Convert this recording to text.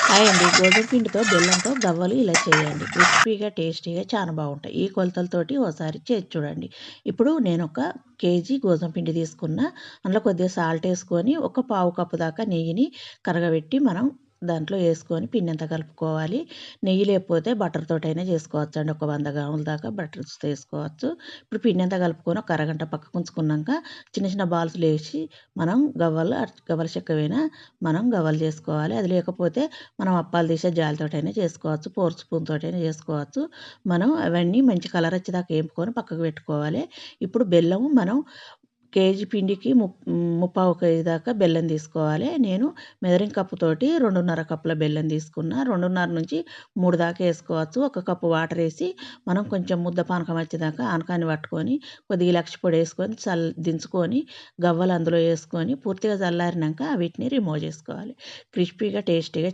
Hi అండి. గోధుమ పిండితో, బెల్లంతో గవ్వలు ఇలా చేయండి. క్రిస్పీగా, టేస్టీగా చాలా బావుంటాయి. ఈ కొలతలతోటి ఓసారి చేసి చూడండి. ఇప్పుడు నేనొక కేజీ గోధుమ పిండి తీసుకున్నా. అందులో కొద్దిగా సాల్ట్ ఏసుకొని, ఒక పావు కప్పు దాకా నెయ్యిని కరగబెట్టి మనం దాంట్లో ఏసుకొని పిండంతా కలుపుకోవాలి. నెయ్యి లేకపోతే బటర్ తోటైనా చేసుకోవచ్చండి. ఒక 100 గ్రాముల దాకా బటర్స్ ఏసుకోవచ్చు. ఇప్పుడు పిండంతా కలుపుకొని ఒక అరగంట పక్కకుంచుకున్నాక చిన్న చిన్న బాల్స్‌లేసి మనం గవ్వల చెక్కవైన మనం గవ్వలు చేసుకోవాలి. అది లేకపోతే మనం అప్పాలు తీసే జాలితోటైనా చేసుకోవచ్చు. ఫోర్క్ స్పూన్ తోటైనా చేసుకోవచ్చు. మనం అవన్నీ మంచి కలర్ వచ్చేదాకా ఏంపుకొని పక్కకు పెట్టుకోవాలి. ఇప్పుడు బెల్లం మనం కేజీ పిండికి ముప్పావు కేజీ దాకా బెల్లం తీసుకోవాలి. నేను మెజరింగ్ కప్పుతోటి 2:30 కప్పుల బెల్లం తీసుకున్నా. 2:30-3 దాకా ఏసుకోవచ్చు. ఒక కప్పు వాటరేసి మనం కొంచెం ముద్ద పానకం వచ్చేదాకా ఆనకాన్ని పట్టుకొని, కొద్దిగా ఇలాచి పొడి ఏసుకొని దించుకొని గవ్వలు అందులో ఏసుకొని పూర్తిగా చల్లారినంక వీటిని రిమూవ్ చేసుకోవాలి. క్రిస్పీగా, టేస్టీగా